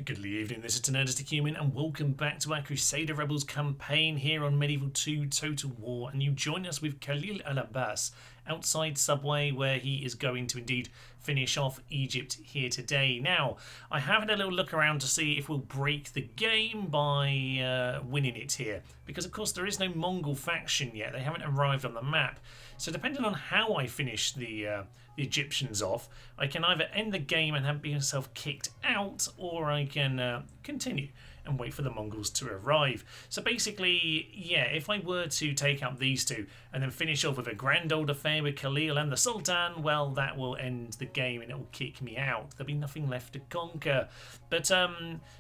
Good evening, this is Nerdistic Human, and welcome back to our Crusader Rebels campaign here on Medieval 2 Total War. And you join us with Khalil al-Abbas outside Subway, where he is going to indeed finish off Egypt here today. Now, I have had a little look around to see if we'll break the game by winning it here, because of course there is no Mongol faction yet. They haven't arrived on the map. So depending on how I finish the Egyptians off, I can either end the game and have myself kicked out, or I can continue and wait for the Mongols to arrive. So basically, yeah, if I were to take out these two and then finish off with a grand old affair with Khalil and the Sultan, well, that will end the game and it will kick me out. There'll be nothing left to conquer. But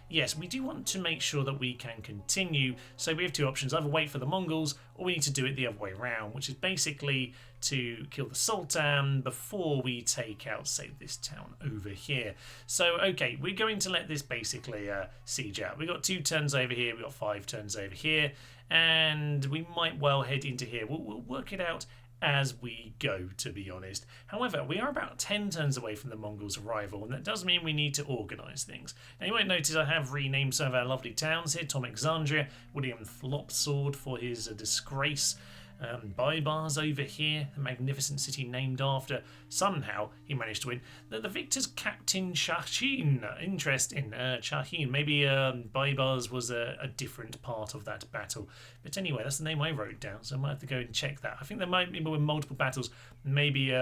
yes, we do want to make sure that we can continue. So we have two options: either wait for the Mongols, or we need to do it the other way around, which is basically to kill the Sultan before we take out, say, this town over here. So, okay, we're going to let this basically siege out. We've got 2 turns over here, we've got 5 turns over here, and we might well head into here. We'll work it out as we go, to be honest. However, we are about 10 turns away from the Mongols' arrival, and that does mean we need to organise things. Now, you might notice I have renamed some of our lovely towns here. Tom Alexandria, William Flopsword for his disgrace. Baybars over here, the magnificent city named after. Somehow he managed to win. The victor's Captain Shahin. Interesting. Shahin. Maybe Baybars was a different part of that battle. But anyway, that's the name I wrote down, so I might have to go and check that. I think there might be multiple battles. Maybe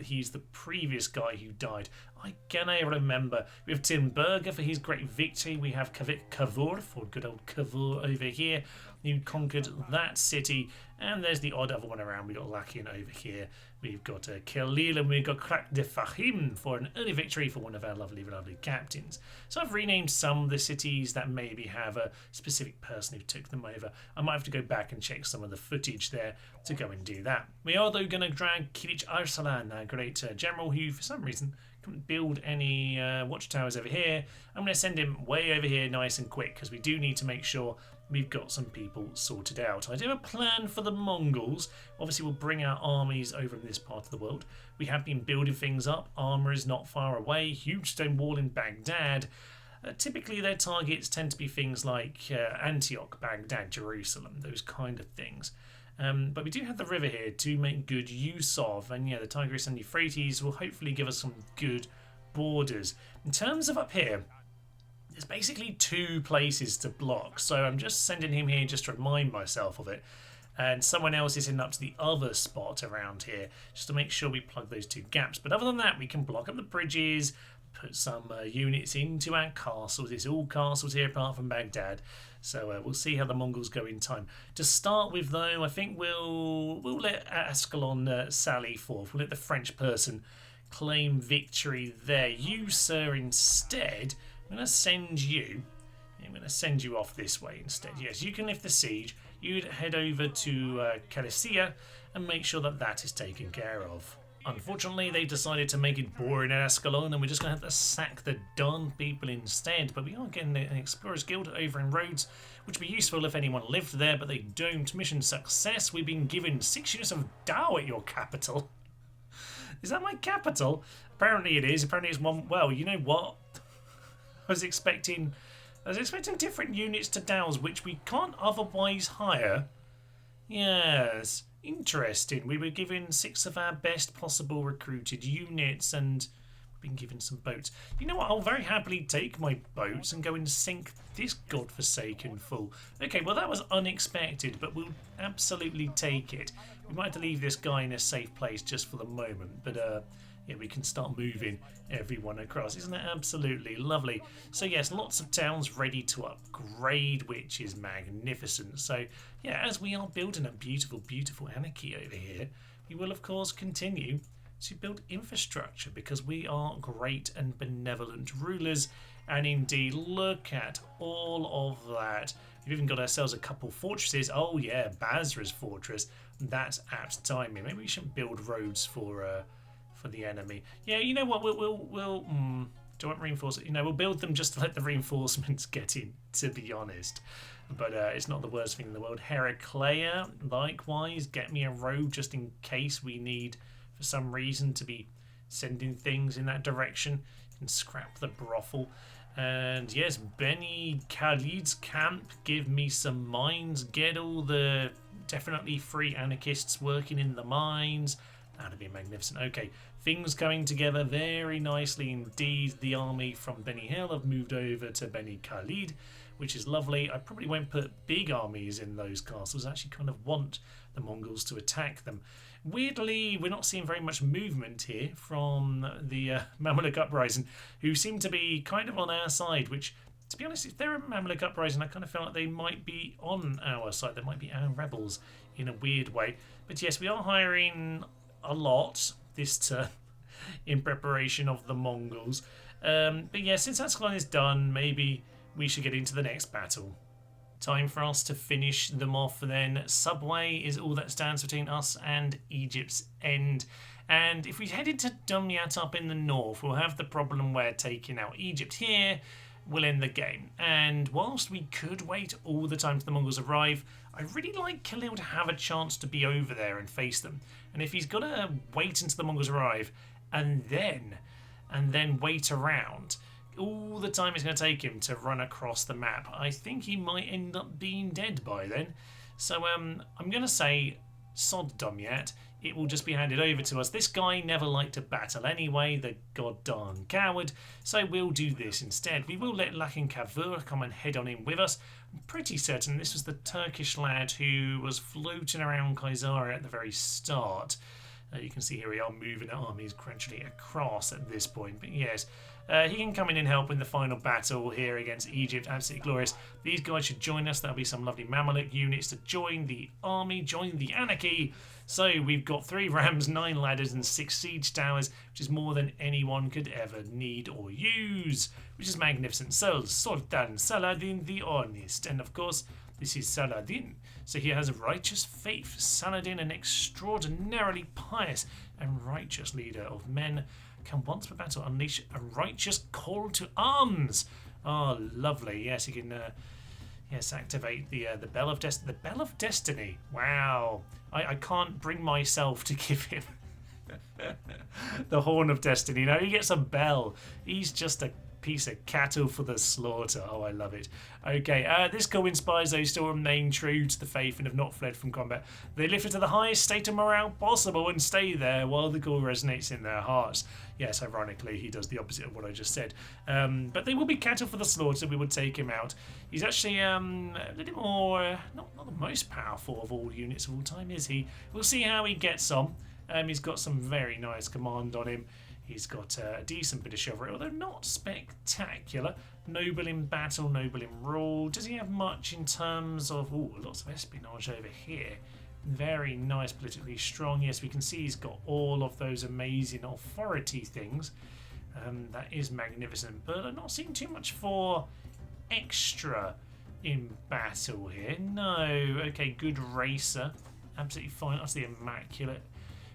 he's the previous guy who died. I cannot remember. We have Tim Berger for his great victory. We have Kavur for good old Kavur over here. You conquered that city, and there's the odd other one around. We've got Lakian over here. We've got Khalil, and we've got Krak de Fahim for an early victory for one of our lovely captains. So I've renamed some of the cities that maybe have a specific person who took them over. I might have to go back and check some of the footage there to go and do that. We are, though, going to drag Kilich Arsalan, our great general, who for some reason couldn't build any watchtowers over here. I'm going to send him way over here nice and quick, because we do need to make sure we've got some people sorted out. I do have a plan for the Mongols. Obviously, we'll bring our armies over in this part of the world. We have been building things up. Armour is not far away. Huge stone wall in Baghdad. Typically, their targets tend to be things like Antioch, Baghdad, Jerusalem, those kind of things. But we do have the river here to make good use of. And yeah, the Tigris and Euphrates will hopefully give us some good borders. In terms of up here, there's basically 2 places to block, so I'm just sending him here just to remind myself of it, and someone else is heading up to the other spot around here just to make sure we plug those 2 gaps. But other than that, we can block up the bridges, put some units into our castles. It's all castles here apart from Baghdad, so we'll see how the Mongols go in time. To start with, though, I think we'll let Ascalon sally forth. We'll let the French person claim victory there. You, sir, instead, I'm going to send you off this way instead. Yes, you can lift the siege. You'd head over to Calicia and make sure that that is taken care of. Unfortunately, they decided to make it boring at Ascalon, and we're just going to have to sack the darn people instead. But we are getting an Explorers Guild over in Rhodes, which would be useful if anyone lived there, but they don't. Mission success. We've been given 6 units of Dao at your capital. Is that my capital? Apparently it is. Apparently it's one. Well, you know what? I was expecting different units to Dow's, which we can't otherwise hire. Yes, interesting. We were given 6 of our best possible recruited units, and we've been given some boats. You know what? I'll very happily take my boats and go and sink this godforsaken fool. Okay, well that was unexpected, but we'll absolutely take it. We might have to leave this guy in a safe place just for the moment, but yeah, we can start moving everyone across. Isn't that absolutely lovely? So yes, lots of towns ready to upgrade, which is magnificent. So yeah, as we are building a beautiful, beautiful anarchy over here, we will of course continue to build infrastructure, because we are great and benevolent rulers. And indeed, look at all of that. We've even got ourselves a couple fortresses. Oh yeah, Basra's fortress. That's apt timing. Maybe we should build roads for the enemy. Yeah, you know what? We'll do I want reinforce it? You know, we'll build them just to let the reinforcements get in, to be honest. But it's not the worst thing in the world. Heraclea, likewise, get me a road just in case we need, for some reason, to be sending things in that direction. You can scrap the brothel. And yes, Beni Khalid's camp, give me some mines, get all the definitely free anarchists working in the mines. That'd be magnificent. Okay, things coming together very nicely indeed. The army from Beni Hill have moved over to Beni Khalid, which is lovely. I probably won't put big armies in those castles. I actually kind of want the Mongols to attack them. Weirdly, we're not seeing very much movement here from the Mamluk uprising, who seem to be kind of on our side, which, to be honest, if they're a Mamluk uprising, I kind of feel like they might be on our side. They might be our rebels in a weird way. But yes, we are hiring a lot this turn in preparation of the Mongols. But yeah, since that line is done, maybe we should get into the next battle. Time for us to finish them off then. Subway is all that stands between us and Egypt's end. And if we head into Dumyat up in the north, we'll have the problem where taking out Egypt here will end the game. And whilst we could wait all the time till the Mongols arrive, I really like Khalil to have a chance to be over there and face them. And if he's got to wait until the Mongols arrive and then wait around all the time it's going to take him to run across the map, I think he might end up being dead by then. So I'm going to say sod Dumyat. It will just be handed over to us. This guy never liked to battle anyway, the goddamn coward, so we'll do this instead. We will let Lakin Kavur come and head on in with us. I'm pretty certain this was the Turkish lad who was floating around Caesarea at the very start. You can see here we are moving our armies gradually across at this point, but yes, he can come in and help in the final battle here against Egypt. Absolutely glorious. These guys should join us. There'll be some lovely Mamluk units to join the army, join the anarchy. So we've got 3 rams, 9 ladders and 6 siege towers, which is more than anyone could ever need or use, which is magnificent. So Sultan Saladin the Honest, and of course this is Saladin. So he has a righteous faith. Saladin, an extraordinarily pious and righteous leader of men, can once per battle unleash a righteous call to arms. Oh, lovely. Yes, he can activate the Bell of Destiny. The Bell of Destiny. Wow. I can't bring myself to give him the Horn of Destiny. No, he gets a bell. He's just a piece of cattle for the slaughter. Oh, I love it. Okay, this call inspires those who still remain true to the faith and have not fled from combat. They lift it to the highest state of morale possible and stay there while the call resonates in their hearts. Yes, ironically, he does the opposite of what I just said. But they will be cattle for the slaughter. We would take him out. He's actually a little more, not the most powerful of all units of all time, is he? We'll see how he gets on. He's got some very nice command on him. He's got a decent bit of chivalry, although not spectacular. Noble in battle, noble in rule. Does he have much in terms of... Ooh, lots of espionage over here. Very nice, politically strong. Yes, we can see he's got all of those amazing authority things. That is magnificent. But I'm not seeing too much for extra in battle here. No. Okay, good racer. Absolutely fine. That's the immaculate.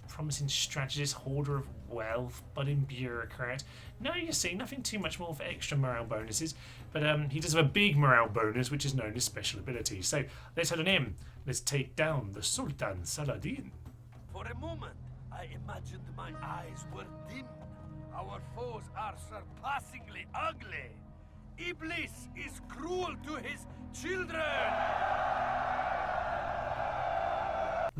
Promising strategist, hoarder of wealth, budding bureaucrat. No, you see, nothing too much more for extra morale bonuses, but he does have a big morale bonus, which is known as special ability. So let's head on in. Let's take down the Sultan Saladin. For a moment, I imagined my eyes were dim. Our foes are surpassingly ugly. Iblis is cruel to his children.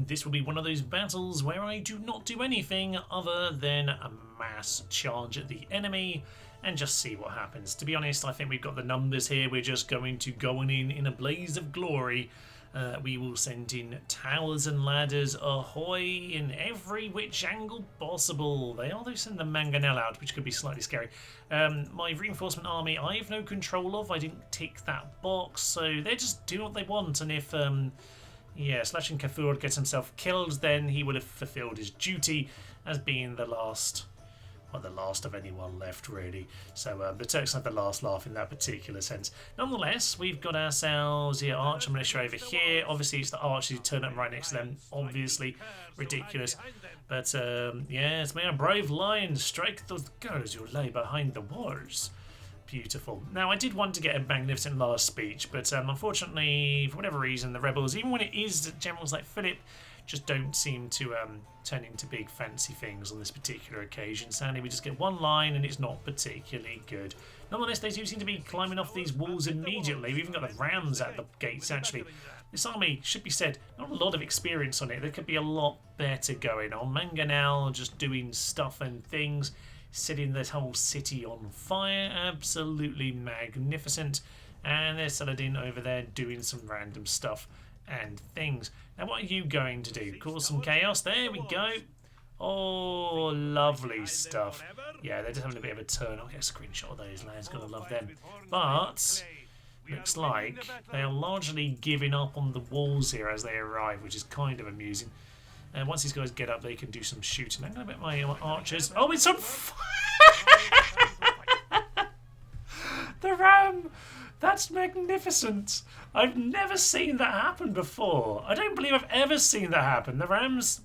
This will be one of those battles where I do not do anything other than a mass charge at the enemy and just see what happens. To be honest, I think we've got the numbers here. We're just going to go on in a blaze of glory. We will send in towers and ladders ahoy in every which angle possible. They are, though, send the Mangonel out, which could be slightly scary. My reinforcement army, I have no control of. I didn't tick that box, so they just do what they want. And if... yeah, Slashing Kafur gets himself killed, then he would have fulfilled his duty as being the last of anyone left, really. So the Turks have the last laugh in that particular sense. Nonetheless, we've got ourselves the archer militia over here. Obviously, it's the archers who turn up right next to them. Obviously, ridiculous. But yes, may our brave lions strike those girls who lie behind the walls. beautiful. Now, I did want to get a magnificent last speech, but unfortunately, for whatever reason, the rebels, even when it is generals like Philip, just don't seem to turn into big fancy things on this particular occasion. Sadly, we just get one line and it's not particularly good. Nonetheless, they do seem to be climbing off these walls immediately. We've even got the rams at the gates, actually. This army, should be said, not a lot of experience on it. There could be a lot better going on. Mangonel just doing stuff and things, setting this whole city on fire. Absolutely magnificent. And there's Saladin over there doing some random stuff and things. Now, what are you going to do? Cause some chaos? There we go. Oh, lovely stuff. Yeah, they're just having a bit of a turn. I'll get a screenshot of those lads. Gonna love them. But looks like they are largely giving up on the walls here as they arrive, which is kind of amusing. And once these guys get up, they can do some shooting. I'm going to bet my archers. Oh, it's on the ram! That's magnificent. I've never seen that happen before. I don't believe I've ever seen that happen. The ram's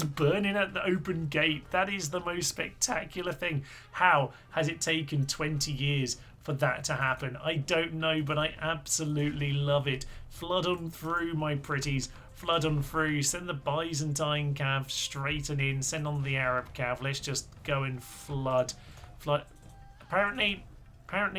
burning at the open gate. That is the most spectacular thing. How has it taken 20 years for that to happen? I don't know, but I absolutely love it. Flood on through, my pretties. Flood on through. Send the Byzantine cav straighten in. Send on the Arab cav. Let's just go and flood. Apparently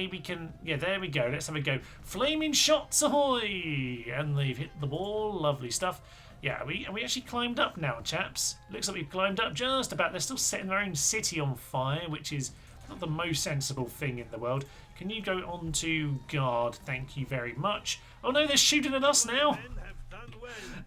we can... Yeah, there we go. Let's have a go. Flaming shots, ahoy! And they've hit the wall. Lovely stuff. Yeah, we actually climbed up now, chaps. Looks like we've climbed up just about. They're still setting their own city on fire, which is not the most sensible thing in the world. Can you go on to guard? Thank you very much. Oh no, they're shooting at us now.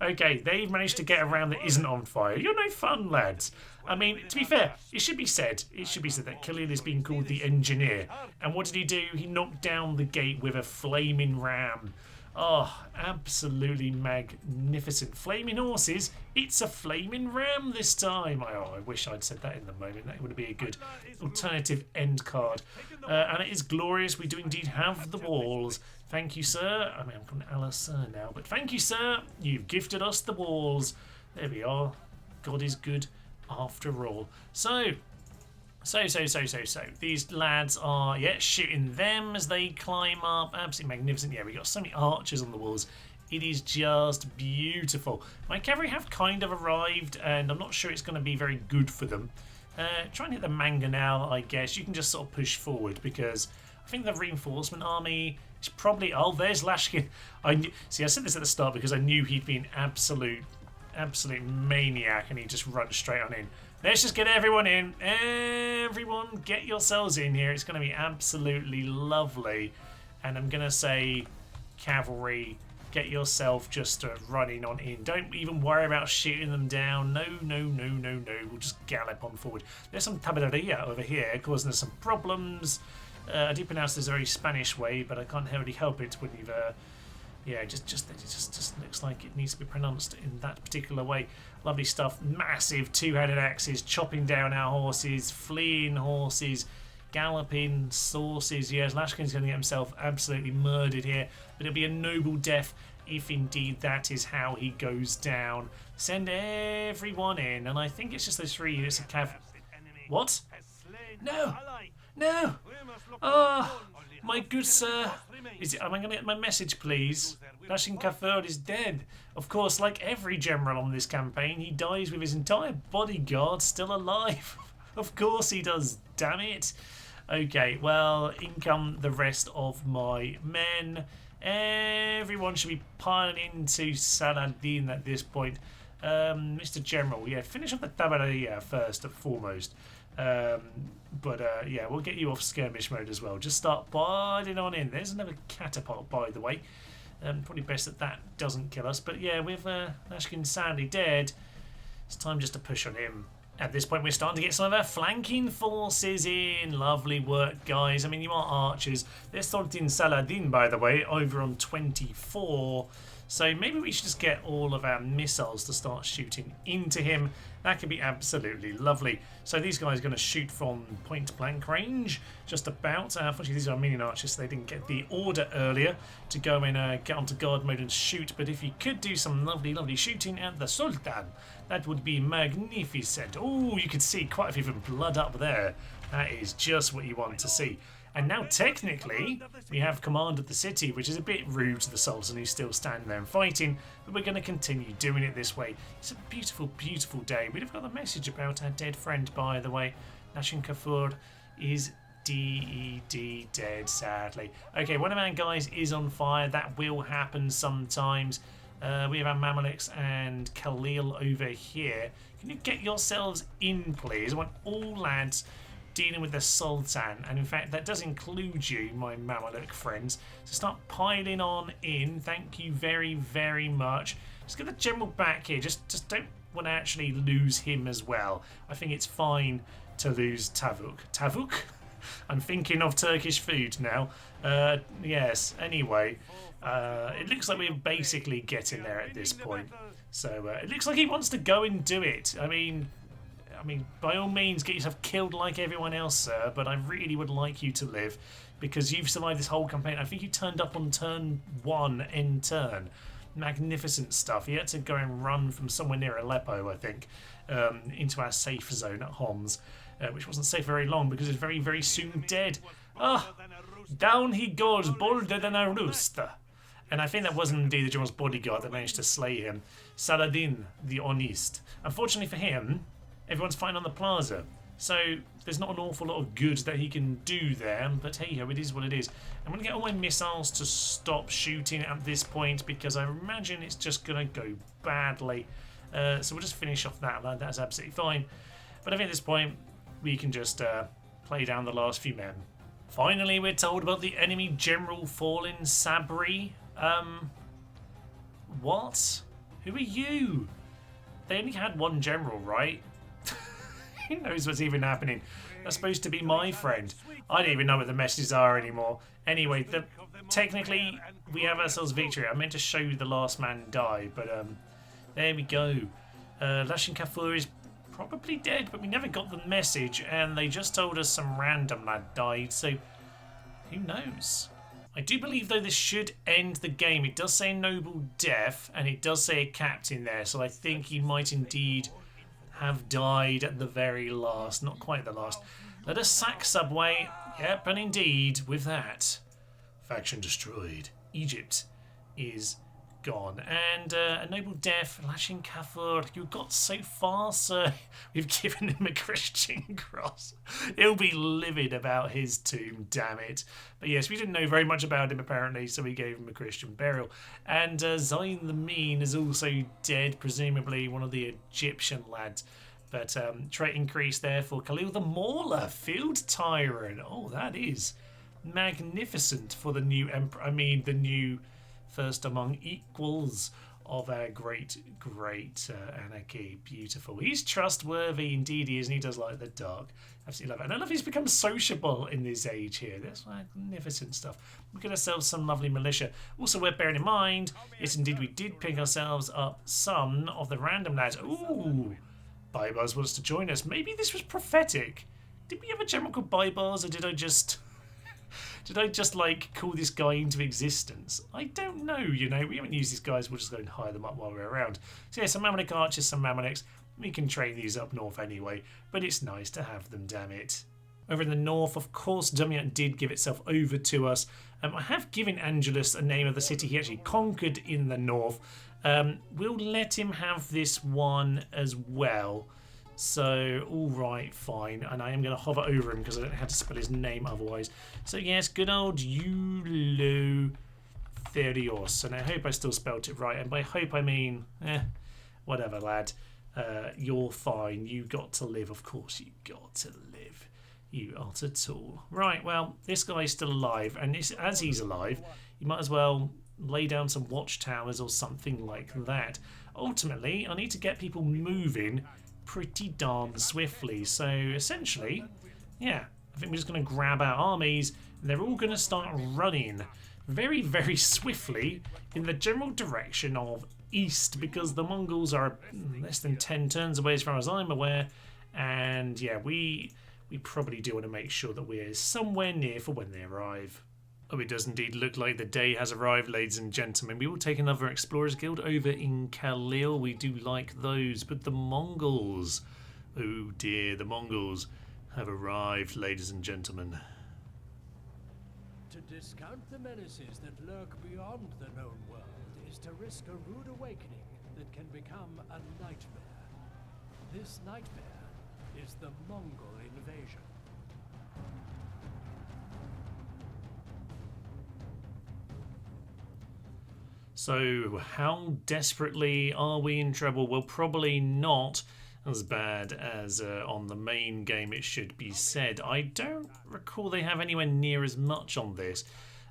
Okay, they've managed to get around that isn't on fire. You're no fun, lads. I mean, to be fair, it should be said that Khalil is being called the engineer. And what did he do? He knocked down the gate with a flaming ram. Oh, absolutely magnificent. Flaming horses. It's a flaming ram this time. Oh, I wish I'd said that in the moment. That would be a good alternative end card. And it is glorious. We do indeed have the walls. Thank you, sir. I mean, I'm calling Allah sir now, but thank you, sir. You've gifted us the walls. There we are. God is good after all. So these lads are, shooting them as they climb up. Absolutely magnificent. Yeah, we got so many archers on the walls. It is just beautiful. My cavalry have kind of arrived, and I'm not sure it's going to be very good for them. Try and hit the mangonel, I guess. You can just sort of push forward, because I think the reinforcement army is probably... Oh, there's Lashkin. I said this at the start because I knew he'd be an absolute maniac, and he'd just run straight on in. Let's just get everyone in. Everyone, get yourselves in here. It's going to be absolutely lovely. And I'm going to say, cavalry, get yourself just running on in. Don't even worry about shooting them down. No. We'll just gallop on forward. There's some tableria over here causing us some problems. I do pronounce this a very Spanish way, but I can't really help it when you've... it just looks like it needs to be pronounced in that particular way. Lovely stuff. Massive two-handed axes chopping down our horses, fleeing horses, galloping horses. Yes, Lashkin's going to get himself absolutely murdered here, but it'll be a noble death if indeed that is how he goes down. Send everyone in, and I think it's just those 3 units of cav. What? No! Oh, my good sir. Am I going to get my message, please? Lashin Kafur is dead. Of course, like every general on this campaign, he dies with his entire bodyguard still alive. Of course he does, damn it. Okay, well, in come the rest of my men. Everyone should be piling into Saladin at this point. Mr. General, finish up the Tabaria first and foremost. We'll get you off skirmish mode as well. Just start piling on in. There's another catapult, by the way. Probably best that doesn't kill us. But yeah, with Lashkin sadly dead, it's time just to push on him. At this point, we're starting to get some of our flanking forces in. Lovely work, guys. I mean, you are archers. There's Sultan Saladin, by the way, over on 24. So maybe we should just get all of our missiles to start shooting into him. That could be absolutely lovely. So these guys are going to shoot from point-blank range, just about. Unfortunately, these are Armenian archers, so they didn't get the order earlier to go and get onto guard mode and shoot. But if you could do some lovely shooting at the Sultan, that would be magnificent. Oh, you could see quite a few of them blood up there. That is just what you want to see. And now technically we have command of the city, which is a bit rude to the Sultan who's still standing there and fighting, but we're going to continue doing it this way. It's a beautiful, beautiful day. We've got the message about our dead friend, by the way. Lashin Kafur is dead, sadly. Okay, one of our guys is on fire. That will happen sometimes. We have our Mamluks and Khalil over here. Can you get yourselves in, please? I want all lads dealing with the Sultan, and in fact that does include you, my Mamluk friends. So start piling on in. Thank you very, very much. Just get the general back here. Just don't want to actually lose him as well. I think it's fine to lose Tavuk. Tavuk? I'm thinking of Turkish food now. Yes, anyway. It looks like we're basically getting there at this point. So it looks like he wants to go and do it. I mean, by all means, get yourself killed like everyone else, sir. But I really would like you to live because you've survived this whole campaign. I think you turned up on turn 1 in turn. Magnificent stuff. He had to go and run from somewhere near Aleppo, I think, into our safe zone at Homs. Which wasn't safe very long because it's very, very soon dead. Ah, down he goes, bolder than a rooster. And I think that wasn't indeed the general's bodyguard that managed to slay him. Saladin, the honest. Unfortunately for him, everyone's fighting on the plaza. So there's not an awful lot of good that he can do there. But hey ho, it is what it is. I'm going to get all my missiles to stop shooting at this point because I imagine it's just going to go badly. So we'll just finish off that. That's absolutely fine. But I think at this point, we can just play down the last few men. Finally, we're told about the enemy general fallen Sabri. What? Who are you? They only had one general, right? Who knows what's even happening? That's supposed to be my friend. I don't even know what the messages are anymore. Anyway, technically, we have ourselves victory. I meant to show you the last man die, but there we go. Lashin Kafur is probably dead, but we never got the message, and they just told us some random lad died, so who knows? I do believe, though, this should end the game. It does say noble death, and it does say a captain there, so I think he might indeed have died at the very last. Not quite the last. Let us sack Subway. Yep, and indeed, with that, faction destroyed. Egypt is gone. And a noble death, Lashin Kafur. You got so far, sir. We've given him a Christian cross. He'll be livid about his tomb, damn it. But yes, we didn't know very much about him apparently, so we gave him a Christian burial. And Zayn the Mean is also dead, presumably one of the Egyptian lads. But trait increase there for Khalil the Mauler, Field Tyrant. Oh, that is magnificent for the new emperor. I mean, the new first among equals of our great anarchy. Beautiful. He's trustworthy, indeed he is, and he does like the dark. Absolutely love it. And I love he's become sociable in this age here. That's magnificent stuff. We get ourselves some lovely militia. Also, we're bearing in mind, yes, indeed, we did pick ourselves up some of the random lads. Ooh, Baibars wants to join us. Maybe this was prophetic. Did we have a general called Baibars, or did I just like call this guy into existence? I don't know, you know. We haven't used these guys. We'll just go and hire them up while we're around. So yeah, some Mamluk archers, some Mamluks. We can train these up north anyway, but it's nice to have them, damn it. Over in the north, of course, Dumyat did give itself over to us. I have given Angelus a name of the city he actually conquered in the north. We'll let him have this one as well. So, alright, fine. And I am going to hover over him because I don't know how to spell his name otherwise. So, yes, good old Euletherios. And I hope I still spelt it right. And by hope, I mean, whatever, lad. You're fine. You got to live. Of course, you got to live. You aren't at all. Right, well, this guy's still alive. And as he's alive, you might as well lay down some watchtowers or something like that. Ultimately, I need to get people moving pretty darn swiftly. So essentially, yeah, I think we're just going to grab our armies and they're all going to start running very, very swiftly in the general direction of east, because the Mongols are less than 10 turns away as far as I'm aware. And yeah, we probably do want to make sure that we're somewhere near for when they arrive. Oh, it does indeed look like the day has arrived, ladies and gentlemen. We will take another Explorers Guild over in Khalil. We do like those. But the Mongols, oh dear, the Mongols have arrived, ladies and gentlemen. To discount the menaces that lurk beyond the known world is to risk a rude awakening that can become a nightmare. This nightmare is the Mongol invasion. So, how desperately are we in trouble? Well, probably not as bad as on the main game, it should be said. I don't recall they have anywhere near as much on this.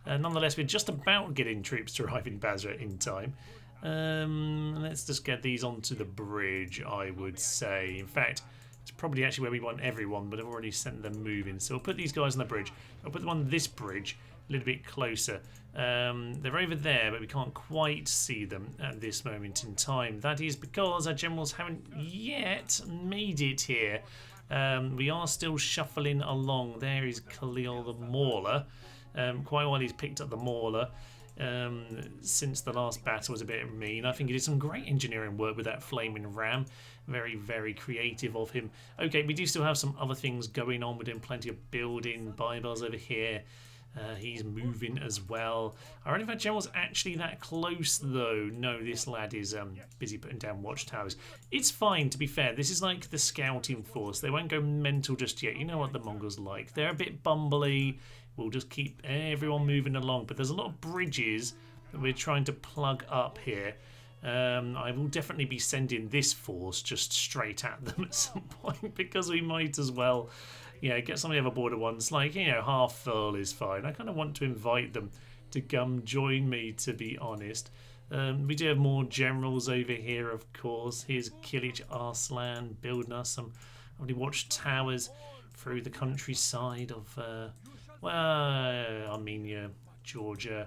Nonetheless, we're just about getting troops to arrive in Basra in time. Let's just get these onto the bridge, I would say. In fact, it's probably actually where we want everyone, but I've already sent them moving. So we'll put these guys on the bridge. I'll put them on this bridge a little bit closer. They're over there, but we can't quite see them at this moment in time. That is because our generals haven't yet made it here. We are still shuffling along. There is Khalil the Mauler. Quite a while he's picked up the Mauler. Since the last battle was a bit mean. I think he did some great engineering work with that flaming ram. Very, very creative of him. Okay, we do still have some other things going on. We're doing plenty of building. Bibles over here. He's moving as well. I don't know if our general's actually that close, though. No, this lad is busy putting down watchtowers. It's fine, to be fair. This is like the scouting force. They won't go mental just yet. You know what the Mongols like. They're a bit bumbly. We'll just keep everyone moving along. But there's a lot of bridges that we're trying to plug up here. I will definitely be sending this force just straight at them at some point, because we might as well, get some of the other border ones. Like, half full is fine. I kind of want to invite them to come join me, to be honest. We do have more generals over here, of course. Here's Kilich Arslan building us some lovely watchtowers through the countryside of Armenia, Georgia,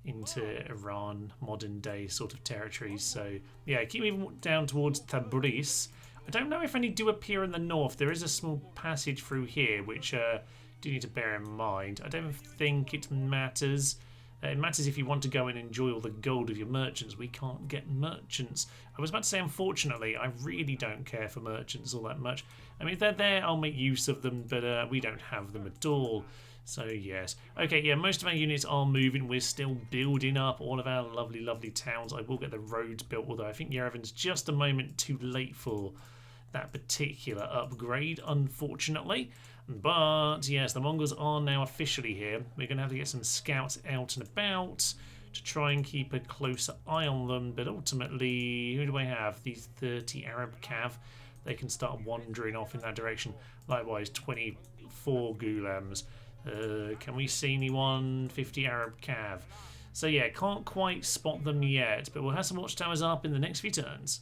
into Iran, modern day sort of territories. So yeah, keep moving down towards Tabriz. I don't know if any do appear in the north. There is a small passage through here which do need to bear in mind. I don't think it matters. It matters if you want to go and enjoy all the gold of your merchants. We can't get merchants. I was about to say, unfortunately, I really don't care for merchants all that much. I mean, if they're there, I'll make use of them, but we don't have them at all. So, yes. Okay, yeah, most of our units are moving. We're still building up all of our lovely, lovely towns. I will get the roads built, although I think Yerevan's just a moment too late for that particular upgrade, unfortunately. But, yes, the Mongols are now officially here. We're going to have to get some scouts out and about to try and keep a closer eye on them. But ultimately, who do I have? These 30 Arab cav. They can start wandering off in that direction. Likewise, 24 Gulams. Can we see anyone? 50 Arab cav. So yeah, can't quite spot them yet, but we'll have some watchtowers up in the next few turns.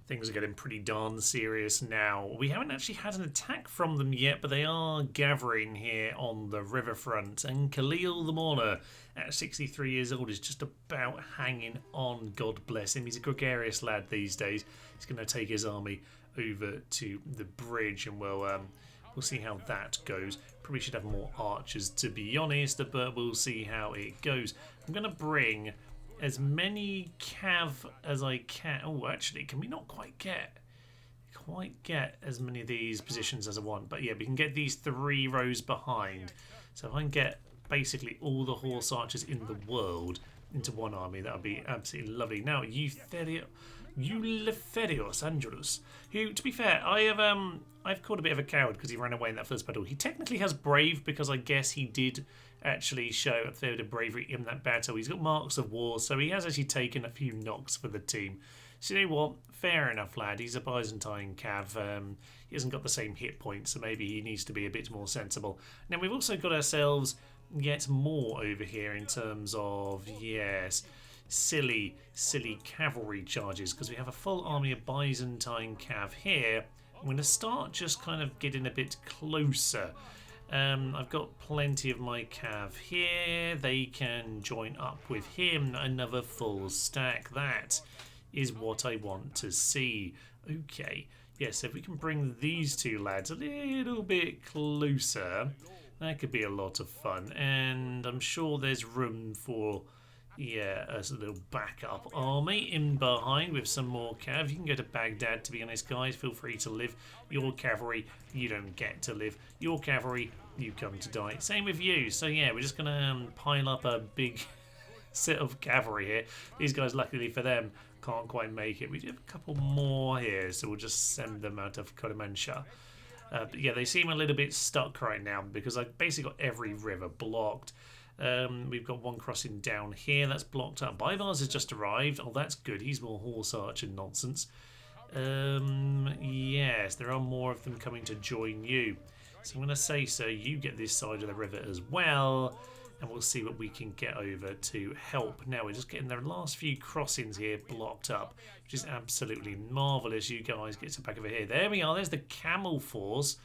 Things are getting pretty darn serious now. We haven't actually had an attack from them yet, but they are gathering here on the riverfront. And Khalil the Mauler, at 63 years old, is just about hanging on. God bless him. He's a gregarious lad these days. He's going to take his army over to the bridge, and we'll see how that goes. Probably should have more archers, to be honest, but we'll see how it goes. I'm going to bring as many cav as I can. Oh, actually, can we not quite get as many of these positions as I want? But yeah, we can get these 3 rows behind. So if I can get basically all the horse archers in the world into one army, that would be absolutely lovely. Now, Eleftherios Angelus, who, to be fair, I've called a bit of a coward because he ran away in that first battle. He technically has brave because I guess he did actually show a fair bit of bravery in that battle. He's got marks of war, so he has actually taken a few knocks for the team. So you know what? Fair enough, lad. He's a Byzantine cav. He hasn't got the same hit points, so maybe he needs to be a bit more sensible. Now, we've also got ourselves yet more over here in terms of, yes, silly cavalry charges, because we have a full army of Byzantine cav here. I'm going to start just kind of getting a bit closer. I've got plenty of my cav here. They can join up with him. Another full stack. That is what I want to see. Okay, yes, if we can bring these 2 lads a little bit closer, that could be a lot of fun. And I'm sure there's room for, yeah, a little backup army in behind with some more cav. You can go to Baghdad, to be honest, guys. Feel free to live. Your cavalry, you don't get to live. Your cavalry, you come to die. Same with you. So yeah, we're just going to pile up a big set of cavalry here. These guys, luckily for them, can't quite make it. We do have a couple more here, so we'll just send them out of Karamanshah. But yeah, they seem a little bit stuck right now because I've basically got every river blocked. We've got one crossing down here that's blocked up. Baibars has just arrived. Oh, that's good. He's more horse archer nonsense. Yes, there are more of them coming to join you. So I'm going to say, sir, you get this side of the river as well. And we'll see what we can get over to help. Now we're just getting the last few crossings here blocked up, which is absolutely marvellous. You guys get to back over here. There we are. There's the camel force.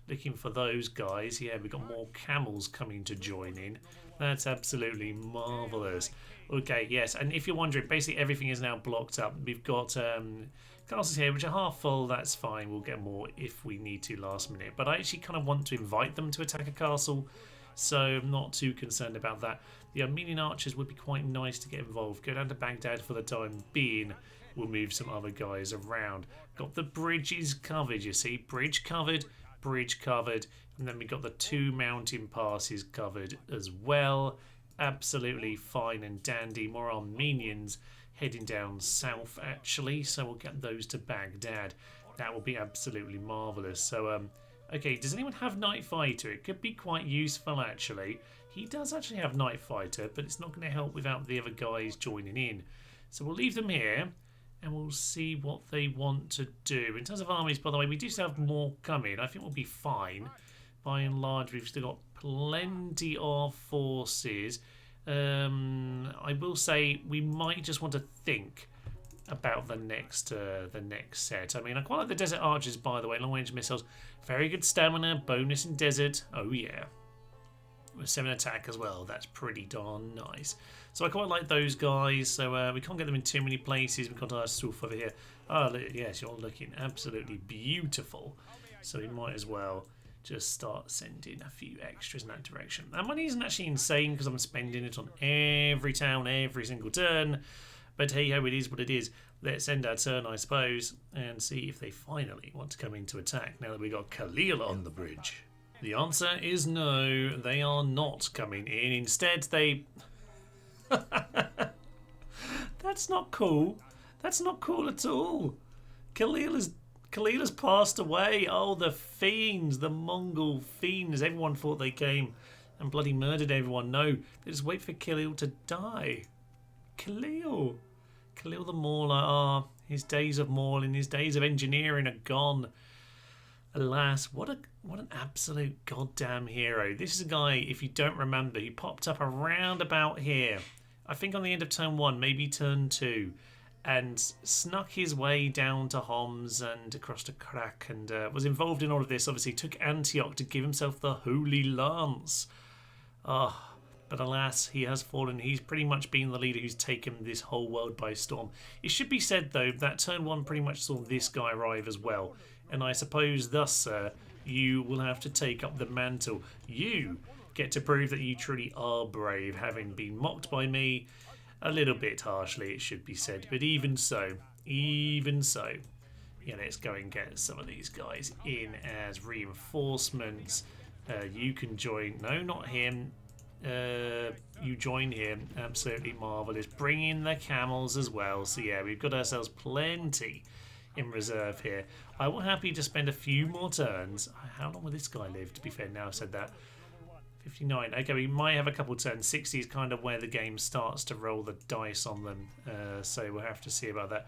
Looking for those guys. Yeah, we've got more camels coming to join in. That's absolutely marvellous. Okay, yes. And if you're wondering, basically everything is now blocked up. We've got castles here, which are half full. That's fine. We'll get more if we need to last minute. But I actually kind of want to invite them to attack a castle. So I'm not too concerned about that. The Armenian archers would be quite nice to get involved. Go down to Baghdad for the time being. We'll move some other guys around. Got the bridges covered, you see. Bridge covered, bridge covered. And then we got the 2 mountain passes covered as well. Absolutely fine and dandy. More Armenians heading down south, actually. So we'll get those to Baghdad. That will be absolutely marvellous. So, okay, does anyone have Night Fighter? It could be quite useful, actually. He does actually have Night Fighter, but it's not going to help without the other guys joining in. So we'll leave them here, and we'll see what they want to do. In terms of armies, by the way, we do still have more coming. I think we'll be fine. By and large, we've still got plenty of forces. I will say we might just want to think about the next set. I mean, I quite like the desert archers, by the way. Long range missiles, very good stamina, bonus in desert. Oh yeah, with 7 attack as well. That's pretty darn nice. So I quite like those guys. So we can't get them in too many places. We've got our stuff over here. Oh yes, you're looking absolutely beautiful. So we might as well just start sending a few extras in that direction. That money isn't actually insane because I'm spending it on every town, every single turn. But hey ho, it is what it is. Let's end our turn, I suppose, and see if they finally want to come in to attack now that we got Khalil on the bridge. The answer is no, they are not coming in. Instead, they... That's not cool. That's not cool at all. Khalil has passed away. Oh, the fiends, the Mongol fiends. Everyone thought they came and bloody murdered everyone. No, they just wait for Khalil to die. Khalil the Mauler, his days of mauling, his days of engineering are gone. Alas, what an absolute goddamn hero. This is a guy, if you don't remember, he popped up around about here. I think on the end of turn 1, maybe turn 2, and snuck his way down to Homs and across to Krak, and was involved in all of this. Obviously took Antioch to give himself the Holy Lance. But alas, he has fallen. He's pretty much been the leader who's taken this whole world by storm. It should be said, though, that turn 1 pretty much saw this guy arrive as well. And I suppose thus, sir, you will have to take up the mantle. You get to prove that you truly are brave, having been mocked by me a little bit harshly, it should be said. But even so, yeah, let's go and get some of these guys in as reinforcements. You can join. No, not him. You join him. Absolutely marvellous. Bring in the camels as well. So yeah, we've got ourselves plenty in reserve here. I will happy to spend a few more turns. How long will this guy live, to be fair, now I've said that? 59. Okay, we might have a couple turns. 60 is kind of where the game starts to roll the dice on them. So we'll have to see about that.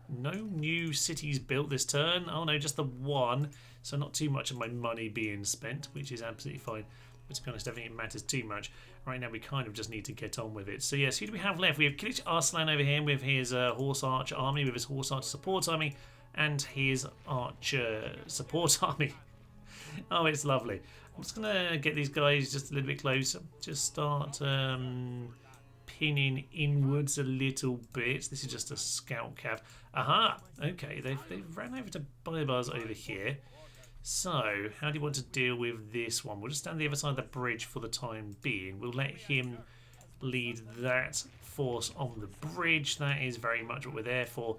No new cities built this turn. Oh no, just the one. So not too much of my money being spent, which is absolutely fine. But to be honest, I don't think it matters too much. Right now, we kind of just need to get on with it. So yes, who do we have left? We have Kilich Arslan over here with his horse archer army, with his horse archer support army, and his archer support army. Oh, it's lovely. I'm just going to get these guys just a little bit closer. Just start pinning inwards a little bit. This is just a scout cav. Aha! Okay, they've ran over to Baibars over here. So, how do you want to deal with this one? We'll just stand the other side of the bridge for the time being. We'll let him lead that force on the bridge. That is very much what we're there for.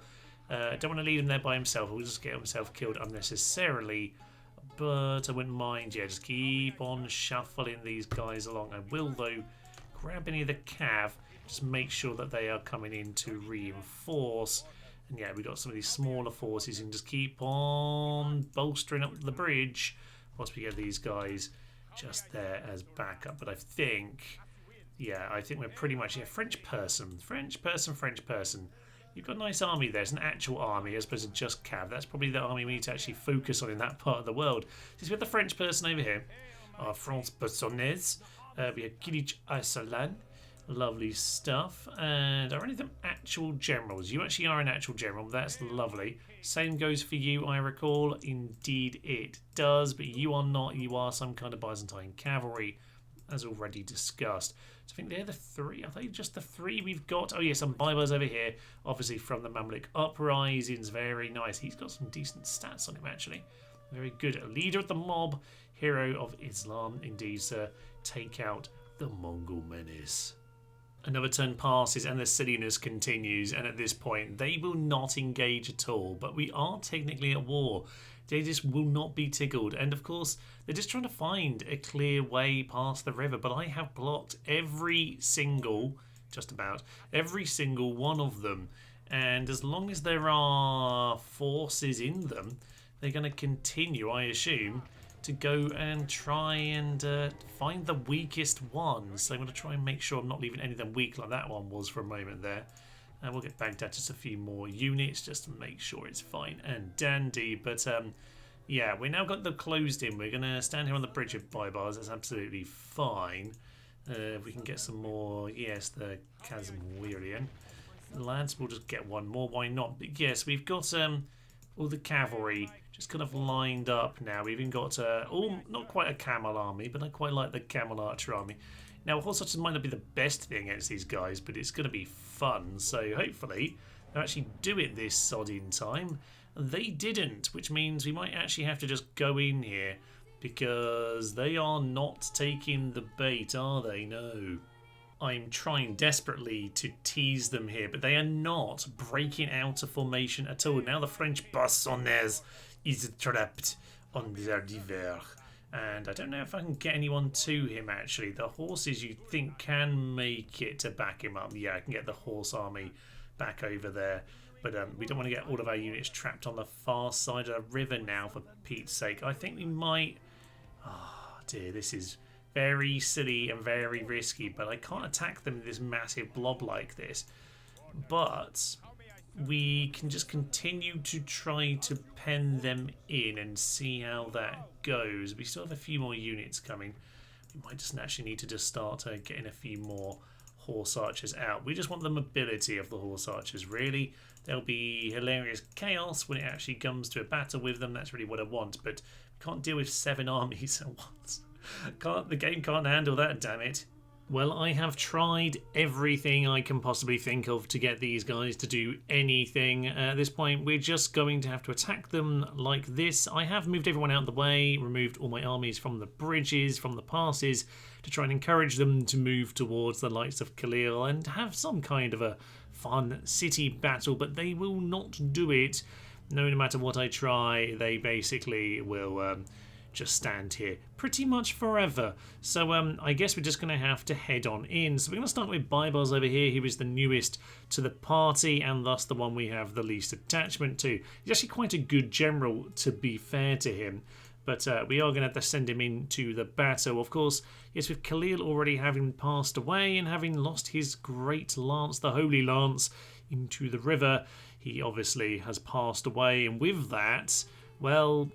Don't want to leave him there by himself. We'll just get himself killed unnecessarily but I wouldn't mind. Yeah, just keep on shuffling these guys along. I will, though, grab any of the cav, just make sure that they are coming in to reinforce. And yeah, we've got some of these smaller forces and just keep on bolstering up the bridge once we get these guys just there as backup. But I think, yeah, I think we're pretty much, yeah, French person. You've got a nice army there. It's an actual army as opposed to just cav. That's probably the army we need to actually focus on in that part of the world. Since we have the French person over here, our France Personnaise, we have Kilich Saladin. Lovely stuff. And are any of them actual generals? You actually are an actual general. That's lovely. Same goes for you, I recall. Indeed it does, but you are not. You are some kind of Byzantine cavalry, as already discussed. So I think they're the three. Are they just the three we've got? Oh, yeah, some Baibars over here. Obviously from the Mamluk uprisings. Very nice. He's got some decent stats on him, actually. Very good. Leader of the mob. Hero of Islam. Indeed, sir. Take out the Mongol menace. Another turn passes and the silliness continues, and at this point they will not engage at all, but we are technically at war. They just will not be tickled, and of course they're just trying to find a clear way past the river, but I have blocked just about every single one of them, and as long as there are forces in them, they're going to continue, I assume, to go and try and find the weakest ones. So I'm going to try and make sure I'm not leaving any of them weak like that one was for a moment there. And we'll get Baghdad just a few more units just to make sure it's fine and dandy. But yeah, we now got them closed in. We're going to stand here on the bridge of Baibars. That's absolutely fine. If we can get some more, yes, the Kazimirian. Lads, we'll just get one more. Why not? But yes, we've got all the cavalry just kind of lined up now. We've even got not quite a camel army, but I quite like the camel archer army. Now, horse archers might not be the best thing against these guys, but it's going to be fun. So hopefully they'll actually do it this sodding time. They didn't, which means we might actually have to just go in here because they are not taking the bait, are they? No. I'm trying desperately to tease them here, but they are not breaking out of formation at all. Now the French Personnaise is trapped on their river. And I don't know if I can get anyone to him, actually. The horses you think can make it to back him up. Yeah, I can get the horse army back over there. But we don't want to get all of our units trapped on the far side of the river now, for Pete's sake. I think we might... Oh, dear, this is very silly and very risky, but I can't attack them in this massive blob like this. But we can just continue to try to pen them in and see how that goes. We still have a few more units coming. We might just naturally need to just start getting a few more horse archers out. We just want the mobility of the horse archers, really. There'll be hilarious chaos when it actually comes to a battle with them. That's really what I want, but we can't deal with 7 armies at once. The game can't handle that, damn it. Well, I have tried everything I can possibly think of to get these guys to do anything. At this point, we're just going to have to attack them like this. I have moved everyone out of the way, removed all my armies from the bridges, from the passes, to try and encourage them to move towards the likes of Khalil and have some kind of a fun city battle, but they will not do it. No matter what I try, they basically will... just stand here pretty much forever. So I guess we're just going to have to head on in. So we're going to start with Baibars over here, who is the newest to the party and thus the one we have the least attachment to. He's actually quite a good general, to be fair to him. But we are going to have to send him into the battle. Of course, yes, with Khalil already having passed away and having lost his great lance, the Holy Lance, into the river, he obviously has passed away. And with that, well...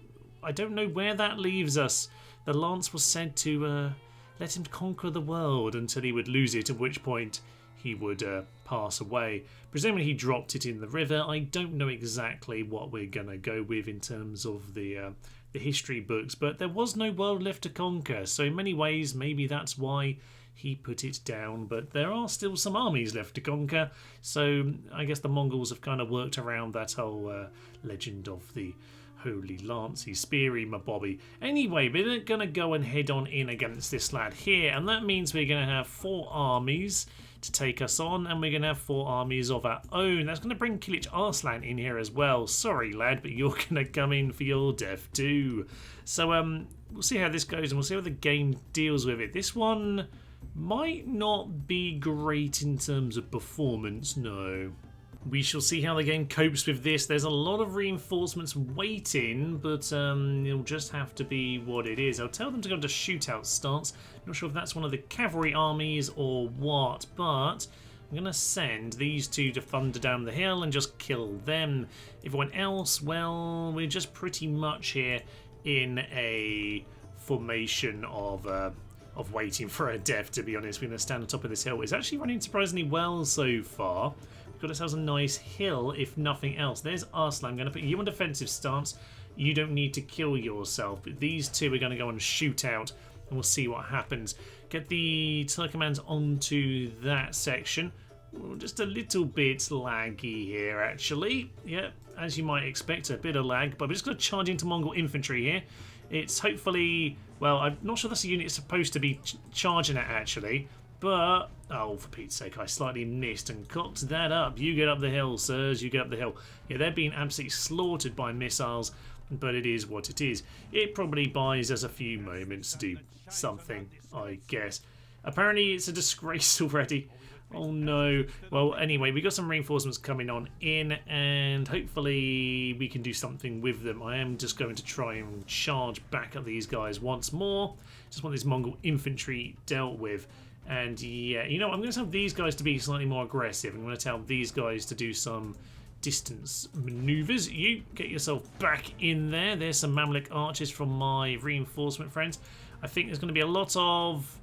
I don't know where that leaves us. The lance was said to let him conquer the world until he would lose it, at which point he would pass away. Presumably he dropped it in the river. I don't know exactly what we're going to go with in terms of the history books, but there was no world left to conquer, so in many ways maybe that's why he put it down, but there are still some armies left to conquer, so I guess the Mongols have kind of worked around that whole legend of the Holy Lancey, Speary, my Bobby. Anyway, we're going to go and head on in against this lad here, and that means we're going to have 4 armies to take us on, and we're going to have 4 armies of our own. That's going to bring Kilich Arslan in here as well. Sorry, lad, but you're going to come in for your death too. So we'll see how this goes, and we'll see how the game deals with it. This one might not be great in terms of performance, no. We shall see how the game copes with this. There's a lot of reinforcements waiting, but it'll just have to be what it is. I'll tell them to go into shootout stance. Not sure if that's one of the cavalry armies or what, but I'm going to send these 2 to thunder down the hill and just kill them. Everyone else, well, we're just pretty much here in a formation of waiting for a death, to be honest. We're going to stand on top of this hill. It's actually running surprisingly well so far. We've got ourselves a nice hill, if nothing else. There's Arslan. I'm going to put you on defensive stance. You don't need to kill yourself. But these 2 are going to go and shoot out, and we'll see what happens. Get the Turkomans onto that section. Just a little bit laggy here, actually. Yeah, as you might expect, a bit of lag. But we're just going to charge into Mongol infantry here. It's hopefully... Well, I'm not sure that's the unit it's supposed to be charging at, actually. But, oh, for Pete's sake, I slightly missed and cocked that up. You get up the hill, sirs, you get up the hill. Yeah, they're being absolutely slaughtered by missiles, but it is what it is. It probably buys us a few moments to do something, I guess. Apparently, it's a disgrace already. Oh, no. Well, anyway, we got some reinforcements coming on in, and hopefully we can do something with them. I am just going to try and charge back at these guys once more. Just want this Mongol infantry dealt with. And yeah, you know, I'm going to tell these guys to be slightly more aggressive. I'm going to tell these guys to do some distance maneuvers. You get yourself back in there. There's some Mamluk archers from my reinforcement friends. I think there's going to be a lot of,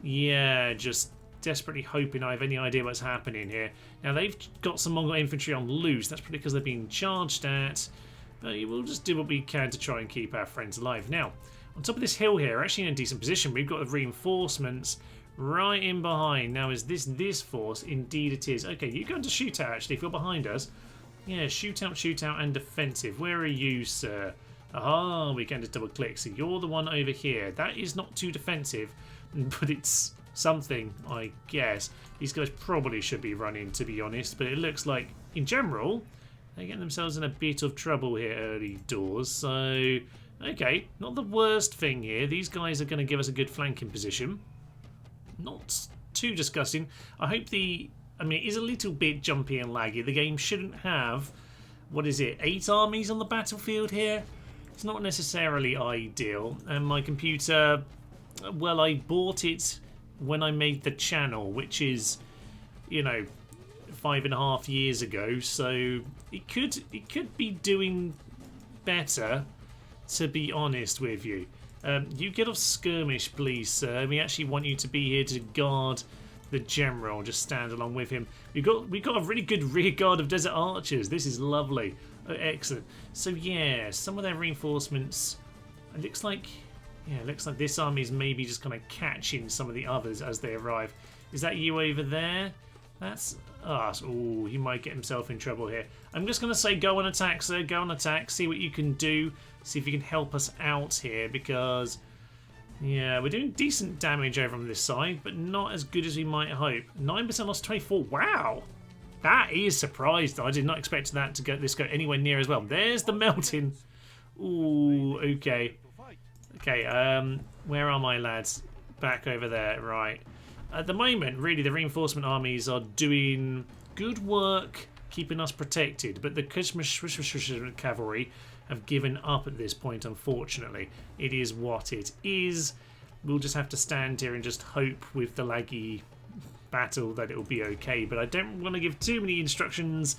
yeah, just desperately hoping I have any idea what's happening here. Now, they've got some Mongol infantry on loose. That's probably because they're being charged at. But we'll just do what we can to try and keep our friends alive. Now, on top of this hill here, we're actually in a decent position. We've got the reinforcements right in behind. Now, is this force? Indeed it is. Okay, you go into shootout, actually, if you're behind us. Yeah, shootout, and defensive. Where are you, sir? Aha, we can just double click. So you're the one over here. That is not too defensive, but it's something, I guess. These guys probably should be running, to be honest, but it looks like, in general, they're getting themselves in a bit of trouble here early doors. So, okay, not the worst thing here. These guys are going to give us a good flanking position. Not too disgusting. I hope it is a little bit jumpy and laggy. The game shouldn't have, 8 armies on the battlefield here? It's not necessarily ideal. And my computer, well, I bought it when I made the channel, which is, 5.5 years ago. So it could be doing better, to be honest with you. You get off skirmish, please, sir. We actually want you to be here to guard the general. Just stand along with him. We've got a really good rear guard of desert archers. This is lovely. Oh, excellent. So yeah, some of their reinforcements. It looks like this army is maybe just kind of catching some of the others as they arrive. Is that you over there? That's us. Oh, he might get himself in trouble here. I'm just going to say go on attack, sir. Go on attack. See what you can do. See if you can help us out here, because, yeah, we're doing decent damage over on this side, but not as good as we might hope. 9% loss, 24. Wow. That is surprised. I did not expect that to go anywhere near as well. There's the melting. Ooh, okay. Okay, where are my lads? Back over there, right. At the moment, really, the reinforcement armies are doing good work keeping us protected, but the cavalry have given up at this point, unfortunately. It is what it is. We'll just have to stand here and just hope with the laggy battle that it'll be okay, but I don't want to give too many instructions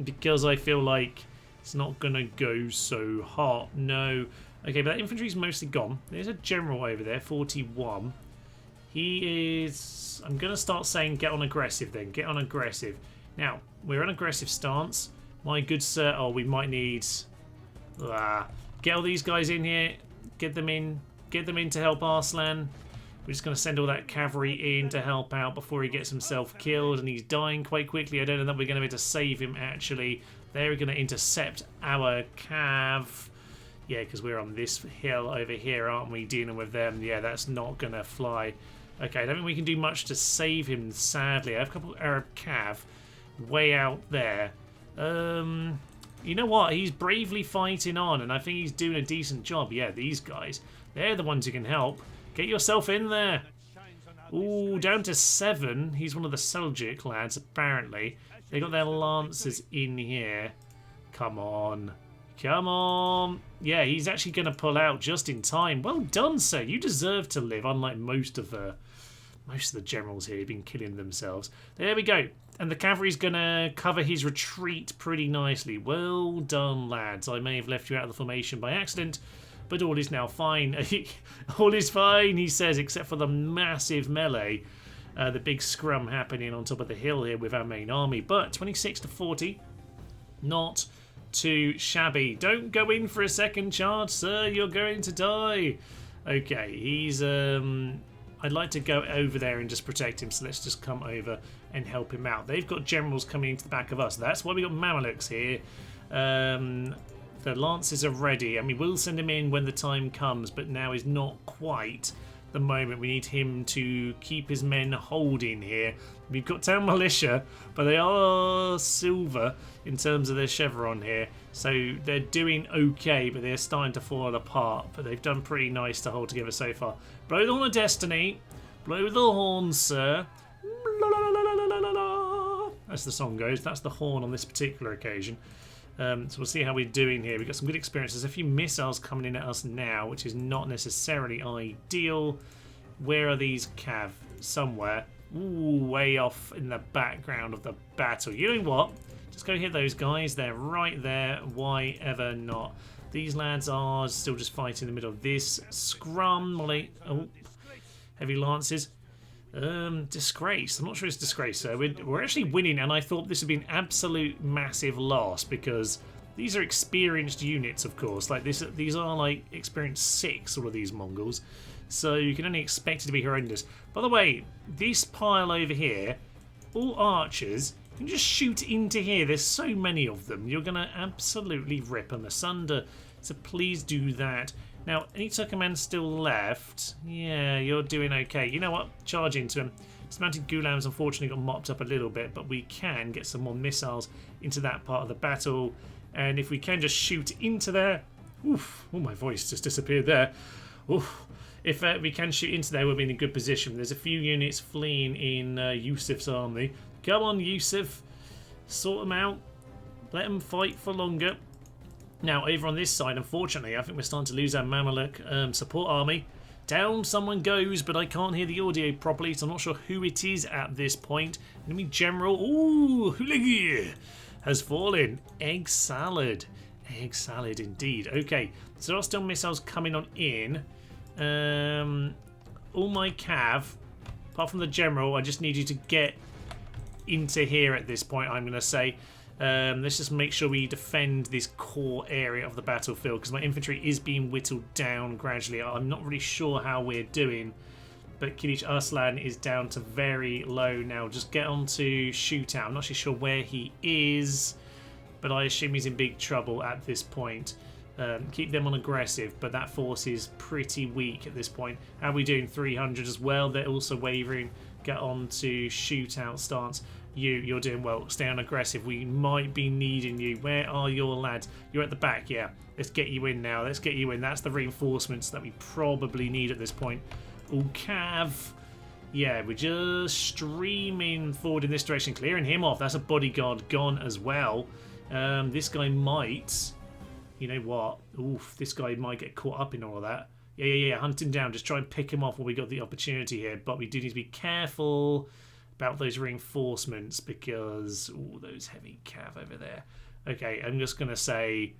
because I feel like it's not going to go so hot. No. Okay, but that infantry's mostly gone. There's a general over there, 41. He is... I'm going to start saying get on aggressive then. Get on aggressive. Now, we're on aggressive stance. My good sir... Oh, we might need... get all these guys in here. Get them in. Get them in to help Arslan. We're just going to send all that cavalry in to help out before he gets himself killed. And he's dying quite quickly. I don't know that we're going to be able to save him, actually. They're going to intercept our cav. Yeah, because we're on this hill over here, aren't we? Dealing with them. Yeah, that's not going to fly. Okay, I don't think we can do much to save him, sadly. I have a couple of Arab cav way out there. You know what? He's bravely fighting on, and I think he's doing a decent job. Yeah, these guys. They're the ones who can help. Get yourself in there. Ooh, down to 7. He's one of the Seljuk lads, apparently. They got their lancers in here. Come on. Come on. Yeah, he's actually going to pull out just in time. Well done, sir. You deserve to live, unlike most of the generals here who've been killing themselves. There we go. And the cavalry's going to cover his retreat pretty nicely. Well done, lads. I may have left you out of the formation by accident, but all is now fine. All is fine, he says, except for the massive melee. The big scrum happening on top of the hill here with our main army. But 26 to 40, not too shabby. Don't go in for a second charge, sir. You're going to die. Okay, he's... I'd like to go over there and just protect him, so let's just come over and help him out. They've got generals coming into the back of us. That's why we got Mamelukes here. The lances are ready, and we will send him in when the time comes, but now is not quite the moment. We need him to keep his men holding here. We've got town militia, but they are silver in terms of their chevron here, so they're doing okay, but they're starting to fall apart. But they've done pretty nice to hold together so far. Blow the horn of destiny. Blow the horn, sir. As the song goes, that's the horn on this particular occasion. So we'll see how we're doing here. We've got some good experience. There's a few missiles coming in at us now, which is not necessarily ideal. Where are these cav? Somewhere. Ooh, way off in the background of the battle. You know what? Just go hit those guys. They're right there. Why ever not? These lads are still just fighting in the middle of this scrum. Oh, heavy lances. Disgrace. I'm not sure it's disgrace. So we're actually winning, and I thought this would be an absolute massive loss because these are experienced units, of course. Like this, these are like experienced 6. All of these Mongols, so you can only expect it to be horrendous. By the way, this pile over here, all archers, you can just shoot into here. There's so many of them. You're gonna absolutely rip them asunder. So please do that. Now, any Turkmen still left? Yeah, you're doing okay. You know what? Charge into him. Dismounted Gulams unfortunately got mopped up a little bit, but we can get some more missiles into that part of the battle. And if we can just shoot into there... Oof, oh, my voice just disappeared there. Oof. If we can shoot into there, we'll be in a good position. There's a few units fleeing in Yusuf's army. Come on, Yusuf. Sort them out. Let them fight for longer. Now, over on this side, unfortunately, I think we're starting to lose our Mameluk support army. Down someone goes, but I can't hear the audio properly, so I'm not sure who it is at this point. Enemy General, ooh, Hulegi has fallen. Egg salad. Egg salad indeed. Okay, so there are still missiles coming on in. All my cav, apart from the General, I just need you to get into here at this point, I'm going to say. Let's just make sure we defend this core area of the battlefield because my infantry is being whittled down gradually. I'm not really sure how we're doing, but Kilic Arslan is down to very low now. Just get on to shootout. I'm not actually sure where he is, but I assume he's in big trouble at this point. Keep them on aggressive, but that force is pretty weak at this point. How are we doing? 300 as well. They're also wavering. Get on to shootout stance. You're doing well. Stay on aggressive. We might be needing you. Where are your lads? You're at the back, yeah. Let's get you in now. Let's get you in. That's the reinforcements that we probably need at this point. Oh, Cav. Yeah, we're just streaming forward in this direction. Clearing him off. That's a bodyguard gone as well. This guy might... You know what? Oof, this guy might get caught up in all of that. Yeah. Hunt him down. Just try and pick him off when we got the opportunity here. But we do need to be careful about those reinforcements because... Ooh, those heavy cav over there. Okay, I'm just going to say...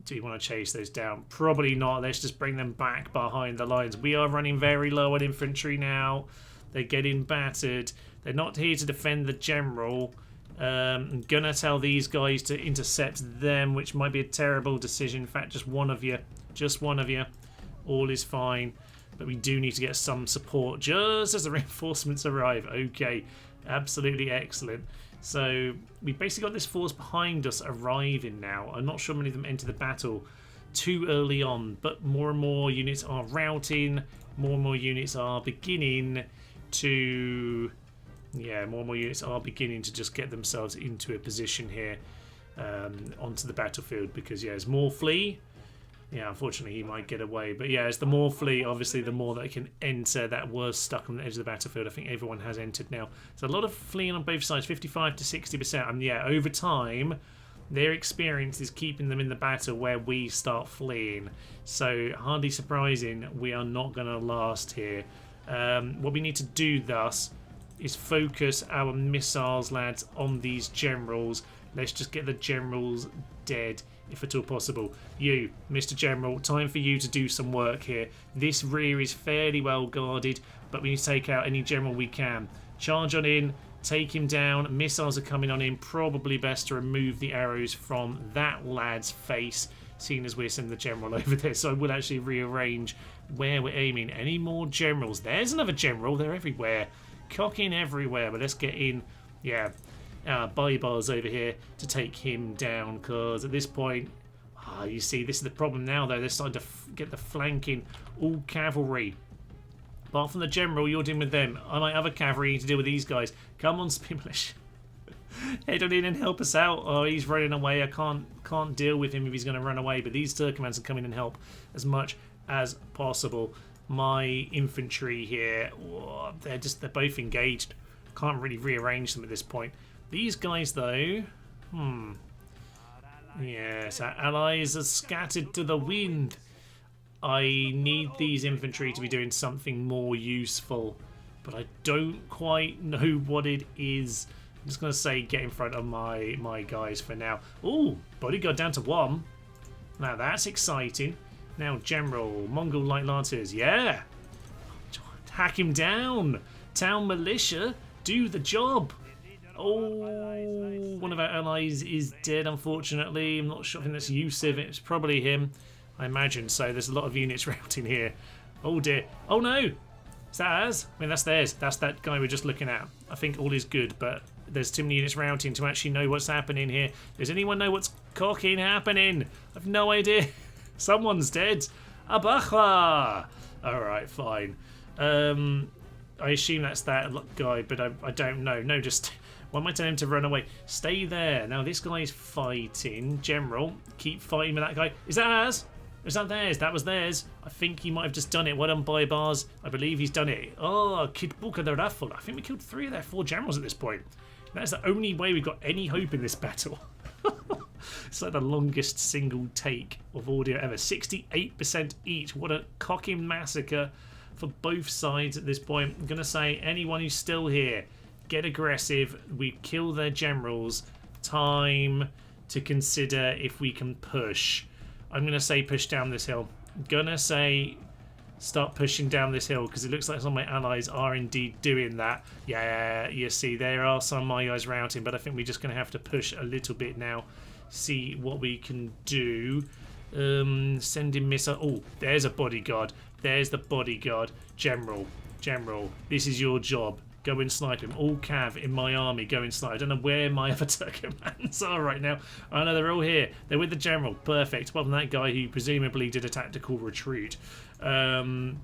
Do you want to chase those down? Probably not. Let's just bring them back behind the lines. We are running very low on infantry now. They're getting battered. They're not here to defend the general. I'm going to tell these guys to intercept them, which might be a terrible decision. In fact, just one of you. Just one of you. All is fine. But we do need to get some support just as the reinforcements arrive. Okay. Absolutely excellent. So we basically got this force behind us arriving now. I'm not sure many of them enter the battle too early on, but more and more units are routing, more and more units are beginning to just get themselves into a position here onto the battlefield, because as more flee, unfortunately he might get away, but as the more flee, obviously the more they can enter. That was stuck on the edge of the battlefield. I think everyone has entered now. So a lot of fleeing on both sides, 55 to 60%, and over time their experience is keeping them in the battle where we start fleeing. So hardly surprising we are not going to last here. What we need to do thus is focus our missiles, lads, on these generals. Let's just get the generals dead, if at all possible. You, Mr. General, time for you to do some work here. This rear is fairly well guarded, but we need to take out any general we can. Charge on in, take him down. Missiles are coming on in. Probably best to remove the arrows from that lad's face, seeing as we're sending the general over there. So I will actually rearrange where we're aiming. Any more generals? There's another general. They're everywhere. Cocking everywhere, but let's get in. Bybar's over here to take him down, because at this point, you see, this is the problem now, though. They're starting to get the flanking, all cavalry. Apart from the general, you're dealing with them. I might have a cavalry to deal with these guys. Come on, speed militia. Head on in and help us out. Oh, he's running away. I can't deal with him if he's going to run away, but these Turkmans can come in and help as much as possible. My infantry here, they're both engaged. Can't really rearrange them at this point. These guys, though, yes, our allies are scattered to the wind. I need these infantry to be doing something more useful, but I don't quite know what it is. I'm just going to say get in front of my guys for now. Oh, bodyguard down to 1. Now that's exciting. Now, General, Mongol Light Lancers, hack him down. Town militia, do the job. Oh, one of our allies is dead, unfortunately. I'm not sure. I think that's Yusuf. It's probably him. I imagine so. There's a lot of units routing here. Oh dear. Oh no. Is that ours? I mean, that's theirs. That's that guy we're just looking at. I think all is good, but there's too many units routing to actually know what's happening here. Does anyone know what's cocking happening? I've no idea. Someone's dead. Abacha. Alright, fine. I assume that's that guy, but I don't know. No, just... Why am I telling him to run away? Stay there. Now, this guy is fighting. General, keep fighting with that guy. Is that ours? Is that theirs? That was theirs. I think he might have just done it. Well done, Bybars. I believe he's done it. Oh, Kidbuka the Raffle. I think we killed 3 of their 4 generals at this point. That's the only way we've got any hope in this battle. It's like the longest single take of audio ever. 68% each. What a cocking massacre for both sides at this point. I'm going to say anyone who's still here, get aggressive. We kill their generals. Time to consider if we can push. I'm going to say push down this hill. I'm going to say start pushing down this hill, because it looks like some of my allies are indeed doing that. Yeah, you see, there are some of my guys routing, but I think we're just going to have to push a little bit now. See what we can do. Sending missile. Oh, there's a bodyguard. There's the bodyguard. General, this is your job. Go and snipe him. All cav in my army, go and snipe. I don't know where my other Turkmans are right now. I know they're all here. They're with the general. Perfect. Apart from that guy who presumably did a tactical retreat. General's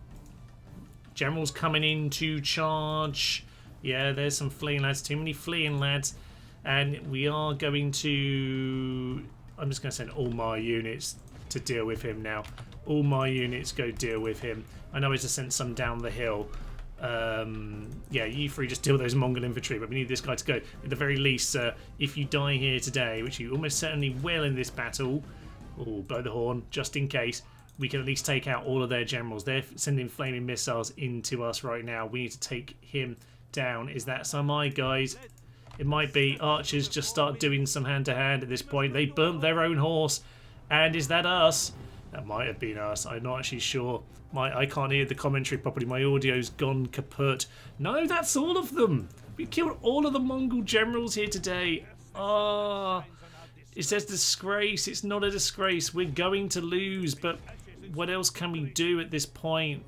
coming in to charge. Yeah, there's some fleeing lads. Too many fleeing lads. And we are going to... I'm just going to send all my units to deal with him now. All my units go deal with him. I know I just sent some down the hill. Yeah, you three just deal with those Mongol infantry, but we need this guy to go. At the very least, sir, if you die here today, which you almost certainly will in this battle, blow the horn, just in case, we can at least take out all of their generals. They're sending flaming missiles into us right now. We need to take him down. Is that some of my guys? It might be. Archers just start doing some hand-to-hand at this point. They burnt their own horse. And is that us? That might have been us. I'm not actually sure. I can't hear the commentary properly. My audio's gone kaput. No, that's all of them. We killed all of the Mongol generals here today. It says disgrace. It's not a disgrace. We're going to lose, but what else can we do at this point?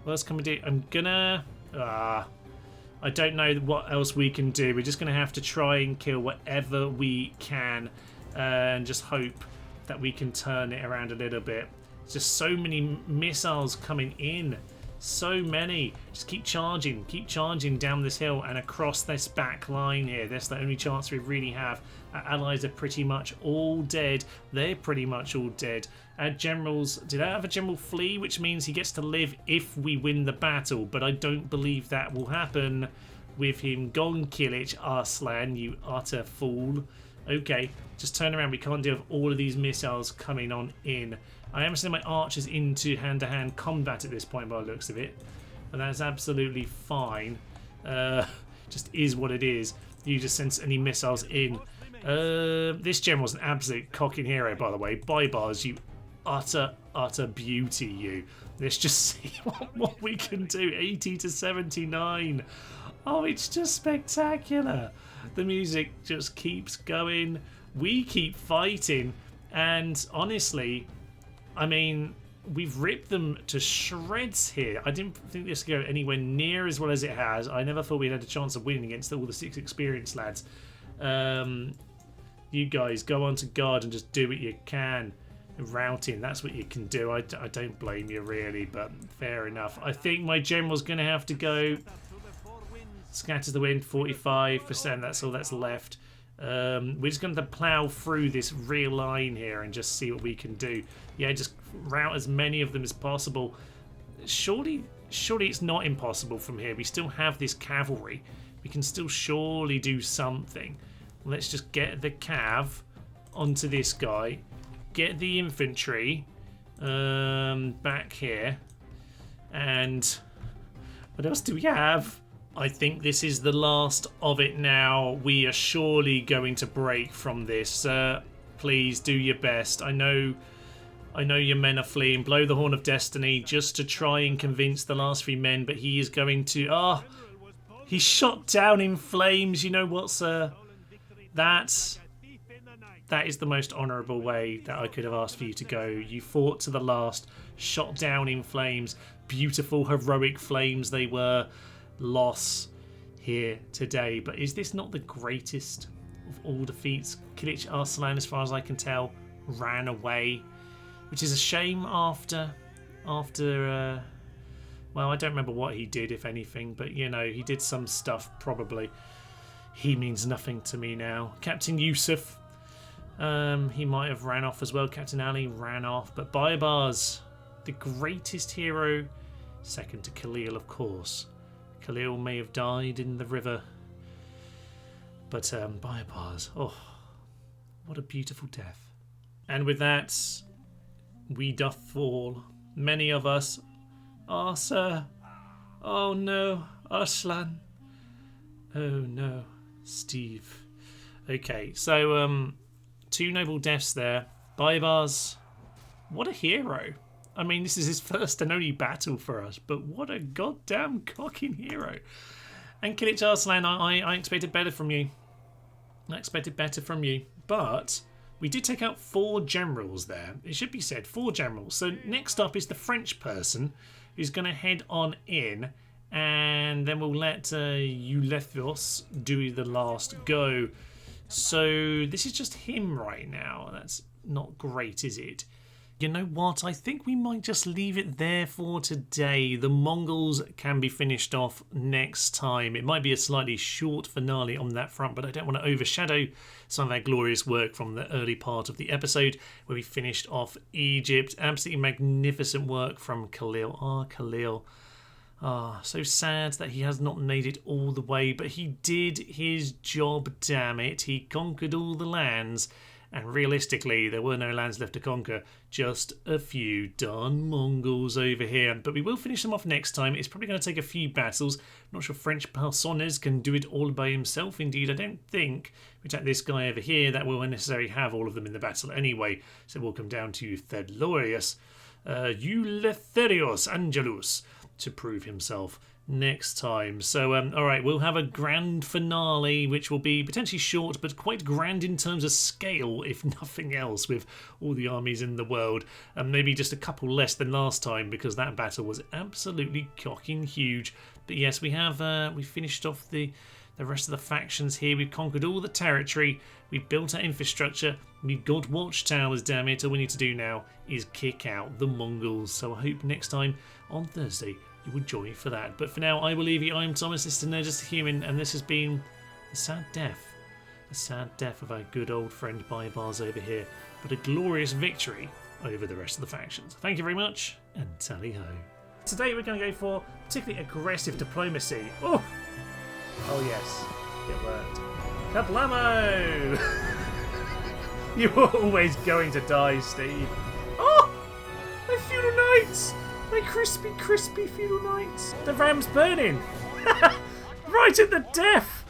What else can we do? I'm gonna... I don't know what else we can do. We're just going to have to try and kill whatever we can and just hope that we can turn it around a little bit. There's just so many missiles coming in. So many. Just keep charging down this hill and across this back line here. That's the only chance we really have. Our allies are pretty much all dead. They're pretty much all dead. Our generals, did I have a general flee, which means he gets to live if we win the battle, but I don't believe that will happen with him gone. Kilich Arslan, you utter fool. Okay, just turn around. We can't deal with all of these missiles coming on in. I am sending my archers into hand-to-hand combat at this point by the looks of it. But that's absolutely fine. Just is what it is. You just send any missiles in. This general's an absolute cocking hero, by the way. Bybars, you utter beauty, you. Let's just see what we can do. 80 to 79. Oh, it's just spectacular. The music just keeps going. We keep fighting. And honestly, I mean, we've ripped them to shreds here. I didn't think this would go anywhere near as well as it has. I never thought we had a chance of winning against all the 6 experienced lads. You guys go on to guard and just do what you can. Routing, that's what you can do. I don't blame you really, but fair enough. I think my general's going to have to go. Scatters the wind, 45%. That's all that's left. We're just going to plough through this rear line here and just see what we can do. Yeah, just route as many of them as possible. Surely it's not impossible from here. We still have this cavalry. We can still surely do something. Let's just get the cav onto this guy. Get the infantry back here. And what else do we have? I think this is the last of it now. We are surely going to break from this. Please do your best. I know your men are fleeing. Blow the horn of destiny just to try and convince the last 3 men, but he is going to... he's shot down in flames. You know what, sir? That is the most honourable way that I could have asked for you to go. You fought to the last, shot down in flames. Beautiful, heroic flames they were. Loss here today, but is this not the greatest of all defeats? Kilich Arslan, as far as I can tell, ran away, which is a shame after well, I don't remember what he did, if anything, but you know, he did some stuff probably. He means nothing to me now. Captain Yusuf, he might have ran off as well. Captain Ali ran off, but Baybars, the greatest hero, second to Khalil, of course. Khalil may have died in the river, but Baybars, oh, what a beautiful death. And with that, we doth fall, many of us. Ah, sir. Oh no, Arslan. Oh no, Steve. Okay, so 2 noble deaths there. Baybars, what a hero. I mean, this is his first and only battle for us, but what a goddamn cocking hero. And Kilich Arslan, I expected better from you. But we did take out 4 generals there. It should be said, 4 generals. So next up is the French person who's going to head on in, and then we'll let Eulethos do the last go. So this is just him right now. That's not great, is it? You know what? I think we might just leave it there for today. The Mongols can be finished off next time. It might be a slightly short finale on that front, but I don't want to overshadow some of our glorious work from the early part of the episode where we finished off Egypt. Absolutely magnificent work from Khalil. Khalil. So sad that he has not made it all the way, but he did his job, damn it. He conquered all the lands. And realistically, there were no lands left to conquer, just a few darn Mongols over here. But we will finish them off next time. It's probably going to take a few battles. I'm not sure French Personnes can do it all by himself. Indeed, I don't think, we take this guy over here, that will necessarily have all of them in the battle anyway. So we'll come down to Thedlorius, Eleutherios Angelus, to prove himself next time. So alright, we'll have a grand finale which will be potentially short but quite grand in terms of scale, if nothing else, with all the armies in the world, and maybe just a couple less than last time because that battle was absolutely cocking huge. But yes, we have we finished off the the rest of the factions here. We've conquered all the territory. We've built our infrastructure. We've got watchtowers, damn it. All we need to do now is kick out the Mongols. So I hope next time on Thursday you will join me for that. But for now, I will leave you. I'm Thomas, this is Just a Human, and this has been the sad death of our good old friend Baibars over here, but a glorious victory over the rest of the factions. Thank you very much, and tally ho. Today we're going to go for particularly aggressive diplomacy. Oh yes, it worked. Kablamo! You were always going to die, Steve. Oh! My feudal knights! My crispy feudal knights! The ram's burning! Right at the death!